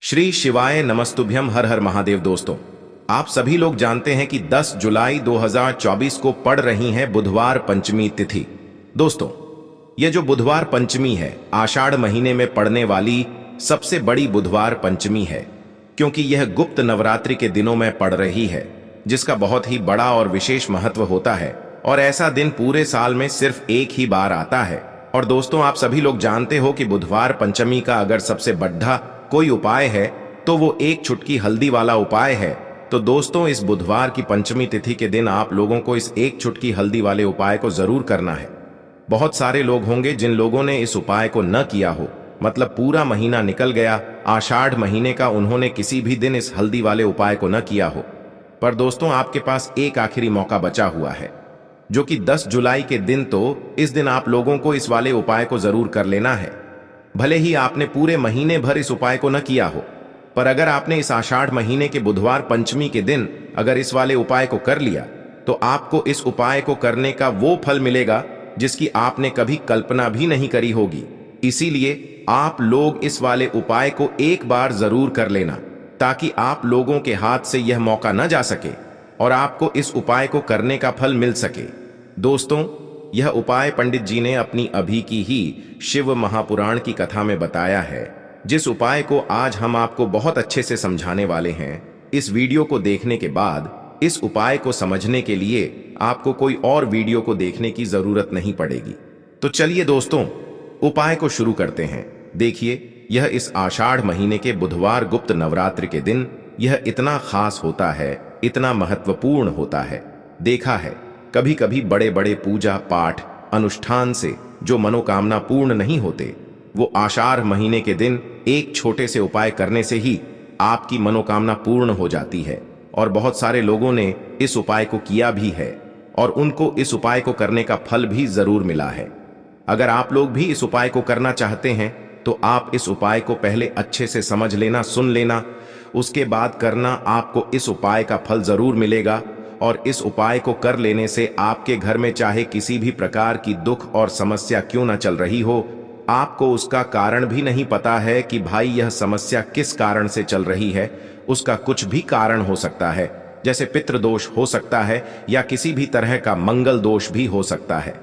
श्री शिवाय नमस्तुभ्यम। हर हर महादेव। दोस्तों, आप सभी लोग जानते हैं कि 10 जुलाई 2024 को पड़ रही है बुधवार पंचमी तिथि। दोस्तों, यह जो बुधवार पंचमी है, आषाढ़ महीने में पड़ने वाली सबसे बड़ी बुधवार पंचमी है, क्योंकि यह गुप्त नवरात्रि के दिनों में पड़ रही है, जिसका बहुत ही बड़ा और विशेष महत्व होता है। और ऐसा दिन पूरे साल में सिर्फ एक ही बार आता है। और दोस्तों, आप सभी लोग जानते हो कि बुधवार पंचमी का अगर सबसे बड़ा कोई उपाय है तो वो एक चुटकी हल्दी वाला उपाय है। तो दोस्तों, इस बुधवार की पंचमी तिथि के दिन आप लोगों को इस एक चुटकी हल्दी वाले उपाय को जरूर करना है। बहुत सारे लोग होंगे जिन लोगों ने इस उपाय को न किया हो, मतलब पूरा महीना निकल गया आषाढ़ महीने का, उन्होंने किसी भी दिन इस हल्दी वाले उपाय को न किया हो। पर दोस्तों, आपके पास एक आखिरी मौका बचा हुआ है, जो कि 10 जुलाई के दिन। तो इस दिन आप लोगों को इस वाले उपाय को जरूर कर लेना है। भले ही आपने पूरे महीने भर इस उपाय को न किया हो, पर अगर आपने इस आषाढ़ महीने के बुधवार पंचमी के दिन अगर इस वाले उपाय को कर लिया, तो आपको इस उपाय को करने का वो फल मिलेगा जिसकी आपने कभी कल्पना भी नहीं करी होगी। इसीलिए आप लोग इस वाले उपाय को एक बार जरूर कर लेना, ताकि आप लोगों के हाथ से यह मौका न जा सके और आपको इस उपाय को करने का फल मिल सके। दोस्तों, यह उपाय पंडित जी ने अपनी अभी की ही शिव महापुराण की कथा में बताया है, जिस उपाय को आज हम आपको बहुत अच्छे से समझाने वाले हैं। इस वीडियो को देखने के बाद इस उपाय को समझने के लिए आपको कोई और वीडियो को देखने की जरूरत नहीं पड़ेगी। तो चलिए दोस्तों, उपाय को शुरू करते हैं। देखिए, यह इस आषाढ़ महीने के बुधवार गुप्त नवरात्र के दिन यह इतना खास होता है, इतना महत्वपूर्ण होता है। देखा है, कभी कभी बड़े बड़े पूजा पाठ अनुष्ठान से जो मनोकामना पूर्ण नहीं होते, वो आषाढ़ महीने के दिन एक छोटे से उपाय करने से ही आपकी मनोकामना पूर्ण हो जाती है। और बहुत सारे लोगों ने इस उपाय को किया भी है और उनको इस उपाय को करने का फल भी जरूर मिला है। अगर आप लोग भी इस उपाय को करना चाहते हैं, तो आप इस उपाय को पहले अच्छे से समझ लेना, सुन लेना, उसके बाद करना। आपको इस उपाय का फल जरूर मिलेगा। और इस उपाय को कर लेने से आपके घर में चाहे किसी भी प्रकार की दुख और समस्या क्यों न चल रही हो, आपको उसका कारण भी नहीं पता है कि भाई यह समस्या किस कारण से चल रही है। उसका कुछ भी कारण हो सकता है, जैसे पितृदोष हो सकता है या किसी भी तरह का मंगल दोष भी हो सकता है।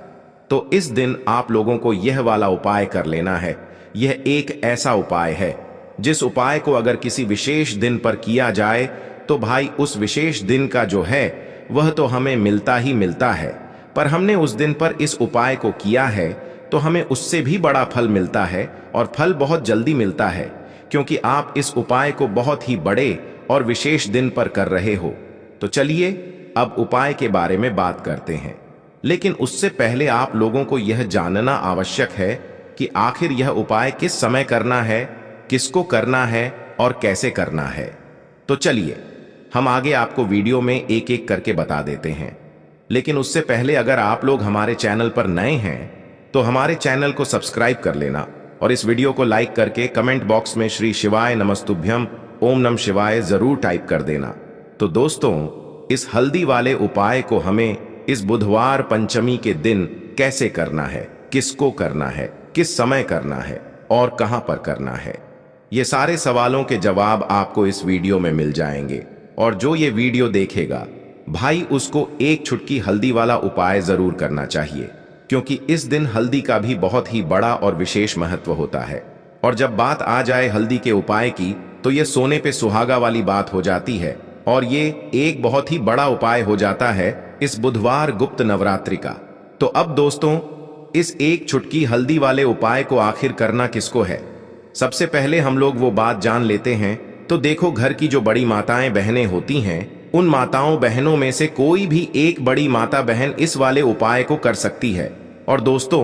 तो इस दिन आप लोगों को यह वाला उपाय कर लेना है। यह एक ऐसा उपाय है जिस उपाय को अगर किसी विशेष दिन पर किया जाए, तो भाई उस विशेष दिन का जो है वह तो हमें मिलता ही मिलता है। पर हमने उस दिन पर इस उपाय को किया है तो हमें उससे भी बड़ा फल मिलता है, और फल बहुत जल्दी मिलता है, क्योंकि आप इस उपाय को बहुत ही बड़े और विशेष दिन पर कर रहे हो। तो चलिए अब उपाय के बारे में बात करते हैं। लेकिन उससे पहले आप लोगों को यह जानना आवश्यक है कि आखिर यह उपाय किस समय करना है, किसको करना है और कैसे करना है। तो चलिए हम आगे आपको वीडियो में एक एक करके बता देते हैं। लेकिन उससे पहले अगर आप लोग हमारे चैनल पर नए हैं, तो हमारे चैनल को सब्सक्राइब कर लेना और इस वीडियो को लाइक करके कमेंट बॉक्स में श्री शिवाय नमस्तुभ्यम ओम नमः शिवाय जरूर टाइप कर देना। तो दोस्तों, इस हल्दी वाले उपाय को हमें इस बुधवार पंचमी के दिन कैसे करना है, किसको करना है, किस समय करना है और कहां पर करना है, ये सारे सवालों के जवाब आपको इस वीडियो में मिल जाएंगे। और जो ये वीडियो देखेगा भाई, उसको एक चुटकी हल्दी वाला उपाय जरूर करना चाहिए, क्योंकि इस दिन हल्दी का भी बहुत ही बड़ा और विशेष महत्व होता है। और जब बात आ जाए हल्दी के उपाय की, तो ये सोने पे सुहागा वाली बात हो जाती है, और ये एक बहुत ही बड़ा उपाय हो जाता है इस बुधवार गुप्त नवरात्रि का। तो अब दोस्तों, इस एक चुटकी हल्दी वाले उपाय को आखिर करना किसको है, सबसे पहले हम लोग वो बात जान लेते हैं। तो देखो, घर की जो बड़ी माताएं बहनें होती हैं, उन माताओं बहनों में से कोई भी एक बड़ी माता बहन इस वाले उपाय को कर सकती है। और दोस्तों,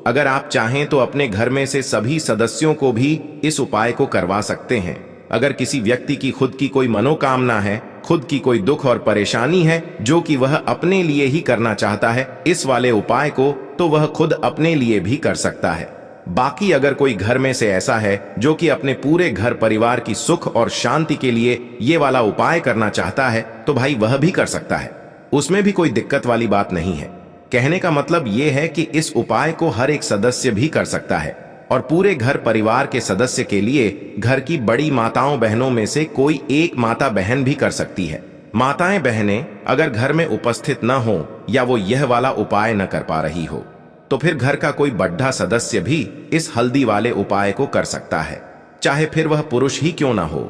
अगर आप चाहें तो अपने घर में से सभी सदस्यों को भी इस उपाय को करवा सकते हैं। अगर किसी व्यक्ति की खुद की कोई मनोकामना है, खुद की कोई दुख और परेशानी है जो कि वह अपने लिए ही करना चाहता है इस वाले उपाय को, तो वह खुद अपने लिए भी कर सकता है। बाकी अगर कोई घर में से ऐसा है जो कि अपने पूरे घर परिवार की सुख और शांति के लिए ये वाला उपाय करना चाहता है, तो भाई वह भी कर सकता है। उसमें भी कोई दिक्कत वाली बात नहीं है। कहने का मतलब ये है कि इस उपाय को हर एक सदस्य भी कर सकता है। और पूरे घर परिवार के सदस्य के लिए घर की बड़ी माताओं बहनों में से कोई एक माता बहन भी कर सकती है। माताएं बहनें अगर घर में उपस्थित न हो या वो यह वाला उपाय न कर पा रही हो तो फिर घर का कोई बड़ा सदस्य भी इस हल्दी वाले उपाय को कर सकता है, चाहे फिर वह पुरुष ही क्यों ना हो।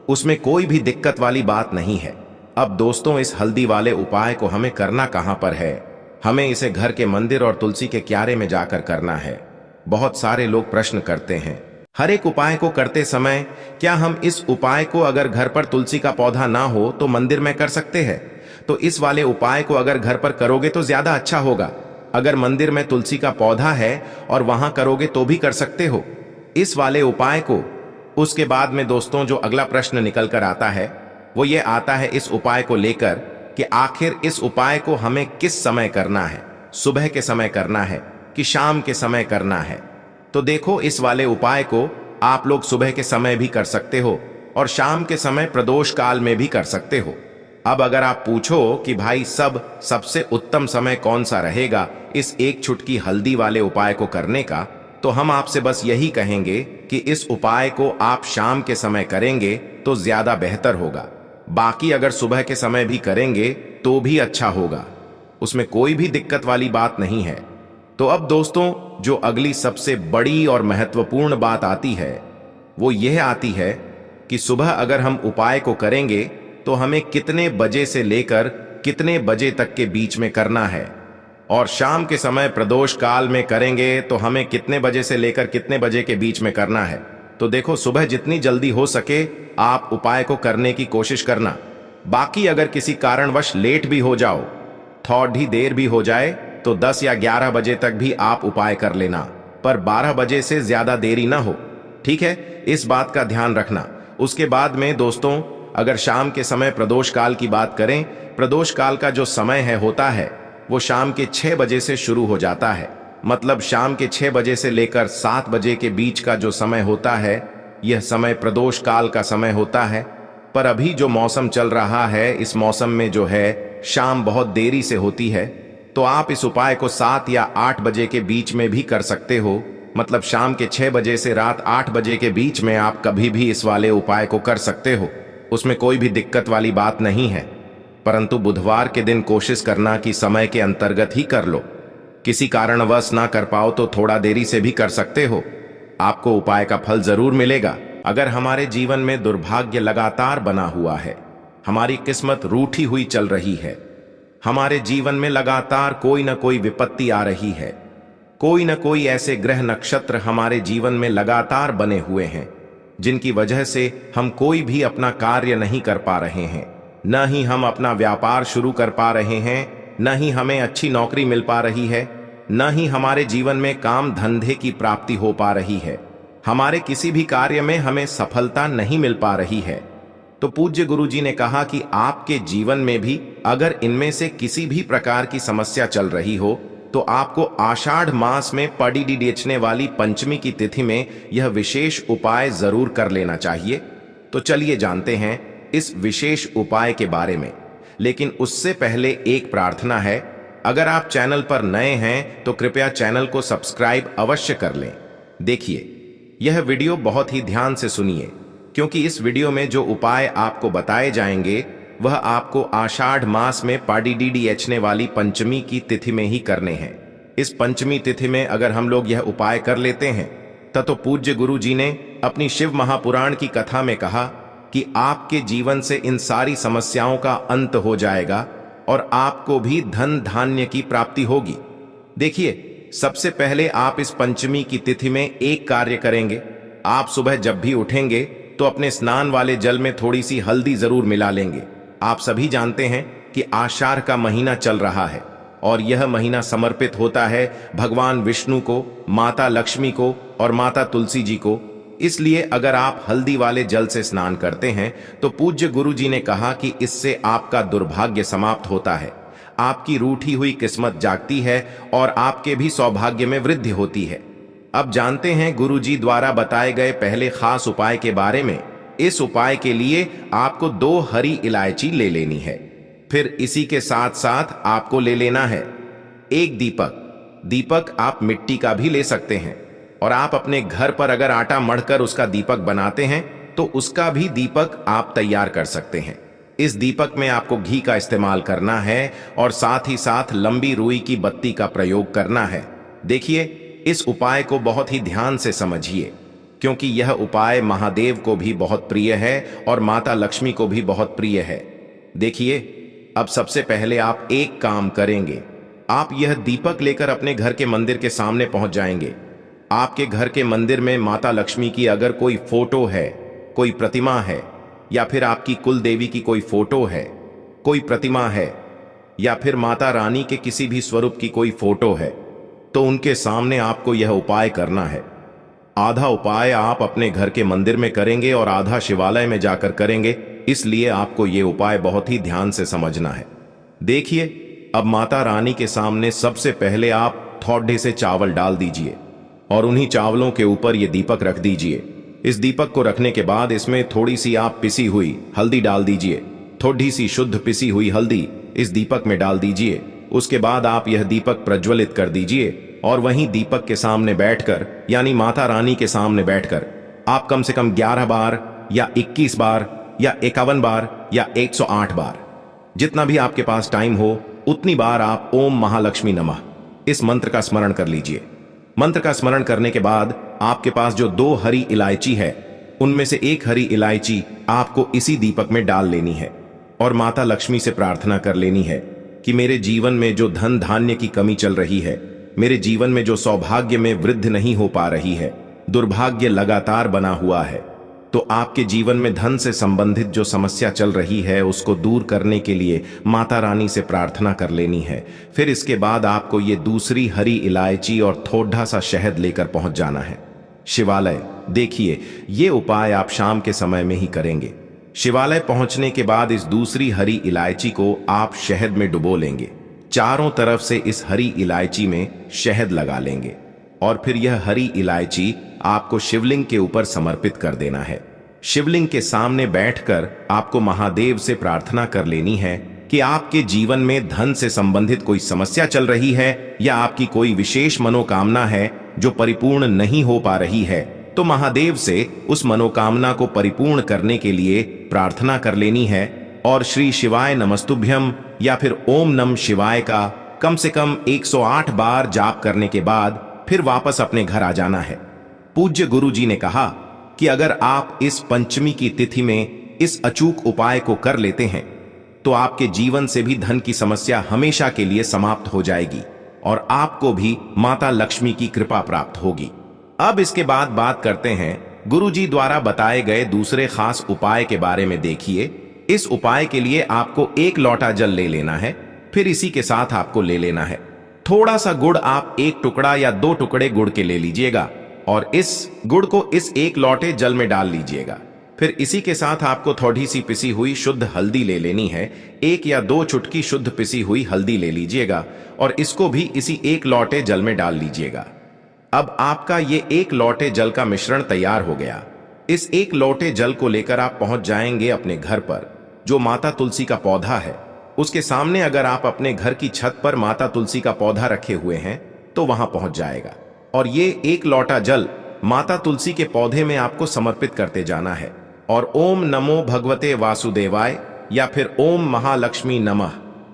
उसमें कोई भी दिक्कत वाली बात नहीं है। अब दोस्तों, इस हल्दी वाले उपाय को हमें करना कहां पर है? हमें इसे घर के मंदिर और तुलसी के क्यारे में जाकर करना है। बहुत सारे लोग प्रश्न करते हैं, हर एक उपाय को करते समय क्या हम इस उपाय को अगर घर पर तुलसी का पौधा ना हो तो मंदिर में कर सकते हैं? तो इस वाले उपाय को अगर घर पर करोगे तो ज्यादा अच्छा होगा। अगर मंदिर में तुलसी का पौधा है और वहां करोगे तो भी कर सकते हो इस वाले उपाय को। उसके बाद में दोस्तों जो अगला प्रश्न निकल कर आता है वो ये आता है इस उपाय को लेकर कि आखिर इस उपाय को हमें किस समय करना है, सुबह के समय करना है कि शाम के समय करना है? तो देखो, इस वाले उपाय को आप लोग सुबह के समय भी कर सकते हो और शाम के समय प्रदोष काल में भी कर सकते हो। अब अगर आप पूछो कि भाई सबसे उत्तम समय कौन सा रहेगा इस एक चुटकी हल्दी वाले उपाय को करने का, तो हम आपसे बस यही कहेंगे कि इस उपाय को आप शाम के समय करेंगे तो ज्यादा बेहतर होगा। बाकी अगर सुबह के समय भी करेंगे तो भी अच्छा होगा, उसमें कोई भी दिक्कत वाली बात नहीं है। तो अब दोस्तों जो अगली सबसे बड़ी और महत्वपूर्ण बात आती है वो यह आती है कि सुबह अगर हम उपाय को करेंगे तो हमें कितने बजे से लेकर कितने बजे तक के बीच में करना है, और शाम के समय प्रदोष काल में करेंगे तो हमें कितने बजे से लेकर कितने बजे के बीच में करना है। तो देखो, सुबह जितनी जल्दी हो सके आप उपाय को करने की कोशिश करना। बाकी अगर किसी कारणवश लेट भी हो जाओ, थोड़ी देर भी हो जाए तो 10 या 11 बजे तक भी आप उपाय कर लेना, पर 12 बजे से ज्यादा देरी ना हो, ठीक है? इस बात का ध्यान रखना। उसके बाद में दोस्तों अगर शाम के समय प्रदोष काल की बात करें, प्रदोष काल का जो समय होता है वो शाम के 6 बजे से शुरू हो जाता है। मतलब शाम के 6 बजे से लेकर 7 बजे के बीच का जो समय होता है यह समय प्रदोष काल का समय होता है। पर अभी जो मौसम चल रहा है इस मौसम में जो है शाम बहुत देरी से होती है, तो आप इस उपाय को 7 या 8 बजे के बीच में भी कर सकते हो। मतलब शाम के 6 बजे से रात 8 बजे के बीच में आप कभी भी इस वाले उपाय को कर सकते हो, उसमें कोई भी दिक्कत वाली बात नहीं है। परंतु बुधवार के दिन कोशिश करना कि समय के अंतर्गत ही कर लो। किसी कारणवश ना कर पाओ तो थोड़ा देरी से भी कर सकते हो, आपको उपाय का फल जरूर मिलेगा। अगर हमारे जीवन में दुर्भाग्य लगातार बना हुआ है, हमारी किस्मत रूठी हुई चल रही है, हमारे जीवन में लगातार कोई ना कोई विपत्ति आ रही है, कोई ना कोई ऐसे ग्रह नक्षत्र हमारे जीवन में लगातार बने हुए हैं जिनकी वजह से हम कोई भी अपना कार्य नहीं कर पा रहे हैं, न ही हम अपना व्यापार शुरू कर पा रहे हैं, न ही हमें अच्छी नौकरी मिल पा रही है, न ही हमारे जीवन में काम धंधे की प्राप्ति हो पा रही है, हमारे किसी भी कार्य में हमें सफलता नहीं मिल पा रही है, तो पूज्य गुरुजी ने कहा कि आपके जीवन में भी अगर इनमें से किसी भी प्रकार की समस्या चल रही हो तो आपको आषाढ़ मास में पड़ने वाली पंचमी की तिथि में यह विशेष उपाय जरूर कर लेना चाहिए। तो चलिए जानते हैं इस विशेष उपाय के बारे में, लेकिन उससे पहले एक प्रार्थना है। अगर आप चैनल पर नए हैं तो कृपया चैनल को सब्सक्राइब अवश्य कर लें। देखिए, यह वीडियो बहुत ही ध्यान से सुनिए, क्योंकि इस वीडियो में जो उपाय आपको बताए जाएंगे वह आपको आषाढ़ मास में पड़ने वाली पंचमी की तिथि में ही करने हैं। इस पंचमी तिथि में अगर हम लोग यह उपाय कर लेते हैं तो पूज्य गुरु जी ने अपनी शिव महापुराण की कथा में कहा कि आपके जीवन से इन सारी समस्याओं का अंत हो जाएगा और आपको भी धन धान्य की प्राप्ति होगी। देखिए, सबसे पहले आप इस पंचमी की तिथि में एक कार्य करेंगे। आप सुबह जब भी उठेंगे तो अपने स्नान वाले जल में थोड़ी सी हल्दी जरूर मिला लेंगे। आप सभी जानते हैं कि आषाढ़ का महीना चल रहा है और यह महीना समर्पित होता है भगवान विष्णु को, माता लक्ष्मी को और माता तुलसी जी को। इसलिए अगर आप हल्दी वाले जल से स्नान करते हैं तो पूज्य गुरु जी ने कहा कि इससे आपका दुर्भाग्य समाप्त होता है, आपकी रूठी हुई किस्मत जागती है और आपके भी सौभाग्य में वृद्धि होती है। अब जानते हैं गुरु जी द्वारा बताए गए पहले खास उपाय के बारे में। इस उपाय के लिए आपको 2 हरी इलायची ले लेनी है। फिर इसी के साथ साथ आपको ले लेना है एक दीपक। दीपक आप मिट्टी का भी ले सकते हैं। और आप अपने घर पर अगर आटा मढ़कर उसका दीपक बनाते हैं तो उसका भी दीपक आप तैयार कर सकते हैं। इस दीपक में आपको घी का इस्तेमाल करना है और साथ ही साथ लंबी रुई की बत्ती का प्रयोग करना है। देखिए, इस उपाय को बहुत ही ध्यान से समझिए, क्योंकि यह उपाय महादेव को भी बहुत प्रिय है और माता लक्ष्मी को भी बहुत प्रिय है। देखिए, अब सबसे पहले आप एक काम करेंगे। आप यह दीपक लेकर अपने घर के मंदिर के सामने पहुंच जाएंगे। आपके घर के मंदिर में माता लक्ष्मी की अगर कोई फोटो है, कोई प्रतिमा है, या फिर आपकी कुल देवी की कोई फोटो है, कोई प्रतिमा है, या फिर माता रानी के किसी भी स्वरूप की कोई फोटो है, तो उनके सामने आपको यह उपाय करना है। आधा उपाय आप अपने घर के मंदिर में करेंगे और आधा शिवालय में जाकर करेंगे, इसलिए आपको यह उपाय बहुत ही ध्यान से समझना है। देखिए, अब माता रानी के सामने सबसे पहले आप थोड़े से चावल डाल दीजिए और उन्हीं चावलों के ऊपर यह दीपक रख दीजिए। इस दीपक को रखने के बाद इसमें थोड़ी सी आप पिसी हुई हल्दी डाल दीजिए। थोड़ी सी शुद्ध पिसी हुई हल्दी इस दीपक में डाल दीजिए। उसके बाद आप यह दीपक प्रज्वलित कर दीजिए और वहीं दीपक के सामने बैठकर, यानी माता रानी के सामने बैठकर, आप कम से कम 11 बार या 21 बार या 51 बार या 108 बार, जितना भी आपके पास टाइम हो उतनी बार आप ओम महालक्ष्मी नमः इस मंत्र का स्मरण कर लीजिए। मंत्र का स्मरण करने के बाद आपके पास जो 2 हरी इलायची है, उनमें से एक हरी इलायची आपको इसी दीपक में डाल लेनी है और माता लक्ष्मी से प्रार्थना कर लेनी है कि मेरे जीवन में जो धन धान्य की कमी चल रही है, मेरे जीवन में जो सौभाग्य में वृद्धि नहीं हो पा रही है, दुर्भाग्य लगातार बना हुआ है, तो आपके जीवन में धन से संबंधित जो समस्या चल रही है उसको दूर करने के लिए माता रानी से प्रार्थना कर लेनी है। फिर इसके बाद आपको ये दूसरी हरी इलायची और थोड़ा सा शहद लेकर पहुंच जाना है शिवालय। देखिए, ये उपाय आप शाम के समय में ही करेंगे। शिवालय पहुंचने के बाद इस दूसरी हरी इलायची को आप शहद में डुबो लेंगे। चारों तरफ से इस हरी इलायची में शहद लगा लेंगे और फिर यह हरी इलायची आपको शिवलिंग के ऊपर समर्पित कर देना है। शिवलिंग के सामने बैठकर आपको महादेव से प्रार्थना कर लेनी है कि आपके जीवन में धन से संबंधित कोई समस्या चल रही है या आपकी कोई विशेष मनोकामना है जो परिपूर्ण नहीं हो पा रही है, तो महादेव से उस मनोकामना को परिपूर्ण करने के लिए प्रार्थना कर लेनी है और श्री शिवाय नमस्तुभ्यम या फिर ओम नम शिवाय का कम से कम 108 बार जाप करने के बाद फिर वापस अपने घर आ जाना है। पूज्य गुरु जी ने कहा कि अगर आप इस पंचमी की तिथि में इस अचूक उपाय को कर लेते हैं तो आपके जीवन से भी धन की समस्या हमेशा के लिए समाप्त हो जाएगी और आपको भी माता लक्ष्मी की कृपा प्राप्त होगी। अब इसके बाद बात करते हैं गुरु जी द्वारा बताए गए दूसरे खास उपाय के बारे में। देखिए, इस उपाय के लिए आपको 1 लोटा जल ले लेना है, फिर इसी के साथ आपको ले लेना है थोड़ा सा गुड़। आप 1 टुकड़ा या 2 टुकड़े गुड़ के ले लीजिएगा और इस गुड़ को इस 1 लोटे जल में डाल लीजिएगा। फिर इसी के साथ आपको थोड़ी सी पिसी हुई शुद्ध हल्दी ले लेनी है। 1 या 2 चुटकी शुद्ध पिसी हुई हल्दी ले लीजिएगा और इसको भी इसी 1 लोटे जल में डाल लीजिएगा। अब आपका ये 1 लोटे जल का मिश्रण तैयार हो गया। इस 1 लोटे जल को लेकर आप पहुंच जाएंगे अपने घर पर। जो माता तुलसी का पौधा है उसके सामने, अगर आप अपने घर की छत पर माता तुलसी का पौधा रखे हुए हैं तो वहां पहुंच जाएगा और ये 1 लोटा जल माता तुलसी के पौधे में आपको समर्पित करते जाना है और ओम नमो भगवते वासुदेवाय या फिर ओम महालक्ष्मी नमः,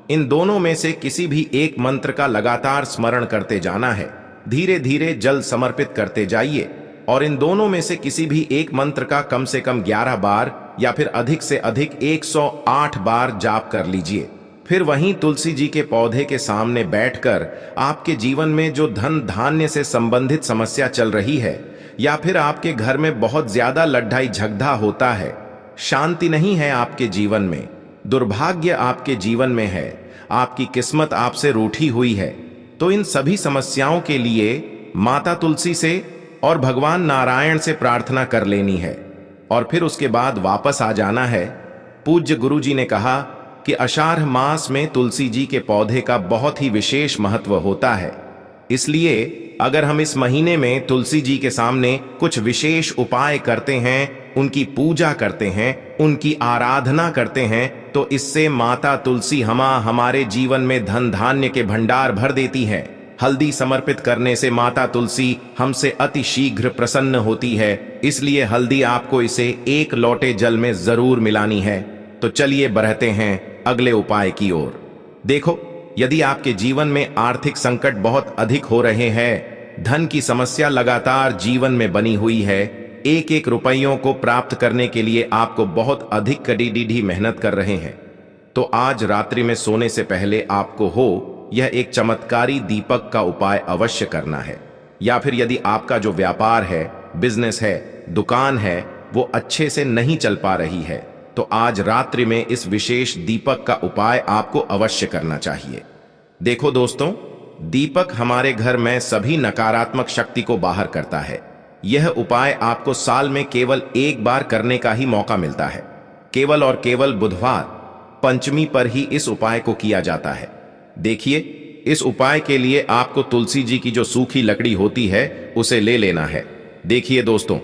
इन दोनों में से किसी भी एक मंत्र का लगातार स्मरण करते जाना है। धीरे धीरे जल समर्पित करते जाइए और इन दोनों में से किसी भी एक मंत्र का कम से कम 11 बार या फिर अधिक से अधिक 108 बार जाप कर लीजिए। फिर वहीं तुलसी जी के पौधे के सामने बैठकर आपके जीवन में जो धन धान्य से संबंधित समस्या चल रही है या फिर आपके घर में बहुत ज्यादा लड़ाई झगड़ा होता है, शांति नहीं है आपके जीवन में, दुर्भाग्य आपके जीवन में है, आपकी किस्मत आपसे रूठी हुई है, तो इन सभी समस्याओं के लिए माता तुलसी से और भगवान नारायण से प्रार्थना कर लेनी है और फिर उसके बाद वापस आ जाना है। पूज्य गुरु जी ने कहा कि आषाढ़ मास में तुलसी जी के पौधे का बहुत ही विशेष महत्व होता है, इसलिए अगर हम इस महीने में तुलसी जी के सामने कुछ विशेष उपाय करते हैं, उनकी पूजा करते हैं, उनकी आराधना करते हैं, तो इससे माता तुलसी हमारे जीवन में धन धान्य के भंडार भर देती है हल्दी समर्पित करने से माता तुलसी हमसे अति शीघ्र प्रसन्न होती है, इसलिए हल्दी आपको इसे 1 लोटे जल में जरूर मिलानी है। तो चलिए बढ़ते हैं अगले उपाय की ओर। देखो, यदि आपके जीवन में आर्थिक संकट बहुत अधिक हो रहे हैं, धन की समस्या लगातार जीवन में बनी हुई है, एक एक रुपयों को प्राप्त करने के लिए आपको बहुत अधिक कड़ी मेहनत कर रहे हैं, तो आज रात्रि में सोने से पहले आपको यह एक चमत्कारी दीपक का उपाय अवश्य करना है। या फिर यदि आपका जो व्यापार है, बिजनेस है, दुकान है, वो अच्छे से नहीं चल पा रही है, तो आज रात्रि में इस विशेष दीपक का उपाय आपको अवश्य करना चाहिए। देखो दोस्तों, दीपक हमारे घर में सभी नकारात्मक शक्ति को बाहर करता है। यह उपाय आपको साल में केवल एक बार करने का ही मौका मिलता है। केवल और केवल बुधवार पंचमी पर ही इस उपाय को किया जाता है। देखिए, इस उपाय के लिए आपको तुलसी जी की जो सूखी लकड़ी होती है उसे ले लेना है। देखिए दोस्तों,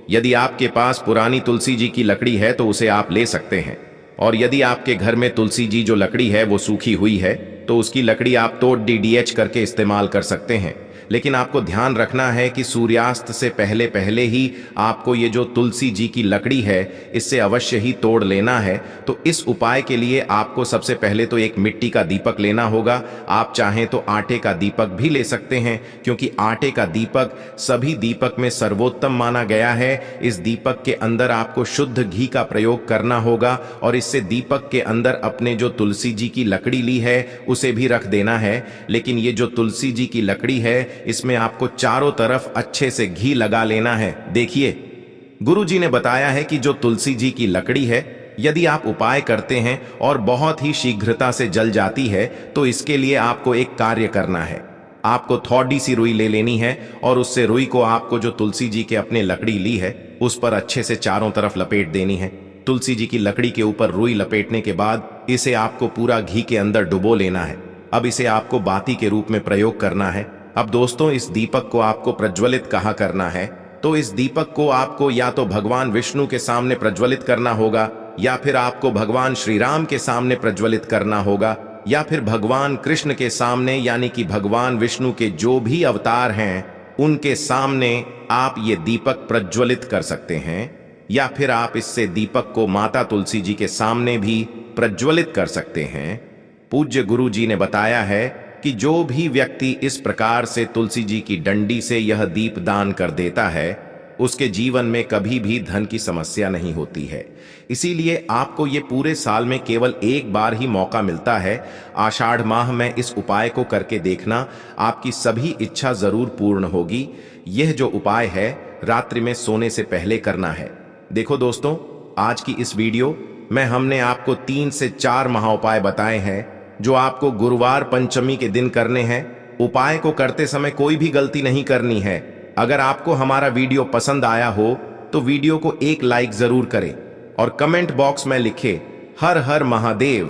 यदि आपके पास पुरानी तुलसी जी की लकड़ी है तो उसे आप ले सकते हैं, और यदि आपके घर में तुलसी जी जो लकड़ी है वो सूखी हुई है तो उसकी लकड़ी आप तोड़ DDH करके इस्तेमाल कर सकते हैं। लेकिन आपको ध्यान रखना है कि सूर्यास्त से पहले पहले ही आपको ये जो तुलसी जी की लकड़ी है इससे अवश्य ही तोड़ लेना है। तो इस उपाय के लिए आपको सबसे पहले तो एक मिट्टी का दीपक लेना होगा। आप चाहें तो आटे का दीपक भी ले सकते हैं, क्योंकि आटे का दीपक सभी दीपक में सर्वोत्तम माना गया है। इस दीपक के अंदर आपको शुद्ध घी का प्रयोग करना होगा, और इससे दीपक के अंदर अपने जो तुलसी जी की लकड़ी ली है उसे भी रख देना है। लेकिन ये जो तुलसी जी की लकड़ी है इसमें आपको चारों तरफ अच्छे से घी लगा लेना है। देखिए, गुरुजी ने बताया है कि जो तुलसी जी की लकड़ी है, यदि आप उपाय करते हैं और बहुत ही शीघ्रता से जल जाती है, तो इसके लिए आपको एक कार्य करना है। आपको थोड़ी सी रुई ले लेनी है, और उससे रुई को आपको जो तुलसी जी के अपने लकड़ी ली है उस पर अच्छे से चारों तरफ लपेट देनी है। तुलसी जी की लकड़ी के ऊपर रुई लपेटने के बाद इसे आपको पूरा घी के अंदर डुबो लेना है। अब इसे आपको बाती के रूप में प्रयोग करना है। अब दोस्तों, इस दीपक को आपको प्रज्वलित कहाँ करना है, तो इस दीपक को आपको या तो भगवान विष्णु के सामने प्रज्वलित करना होगा, या फिर आपको भगवान श्री राम के सामने प्रज्वलित करना होगा, या फिर भगवान कृष्ण के सामने, यानी कि भगवान विष्णु के जो भी अवतार हैं उनके सामने आप ये दीपक प्रज्वलित कर सकते हैं। या फिर आप इससे दीपक को माता तुलसी जी के सामने भी प्रज्वलित कर सकते हैं। पूज्य गुरु जी ने बताया है कि जो भी व्यक्ति इस प्रकार से तुलसी जी की डंडी से यह दीप दान कर देता है, उसके जीवन में कभी भी धन की समस्या नहीं होती है। इसीलिए आपको ये पूरे साल में केवल एक बार ही मौका मिलता है। आषाढ़ माह में इस उपाय को करके देखना, आपकी सभी इच्छा जरूर पूर्ण होगी। यह जो उपाय है रात्रि में सोने से पहले करना है। देखो दोस्तों, आज की इस वीडियो में हमने आपको 3 से 4 महाउपाय बताए हैं जो आपको गुरुवार पंचमी के दिन करने हैं। उपाय को करते समय कोई भी गलती नहीं करनी है। अगर आपको हमारा वीडियो पसंद आया हो तो वीडियो को एक लाइक जरूर करें, और कमेंट बॉक्स में लिखें हर हर महादेव।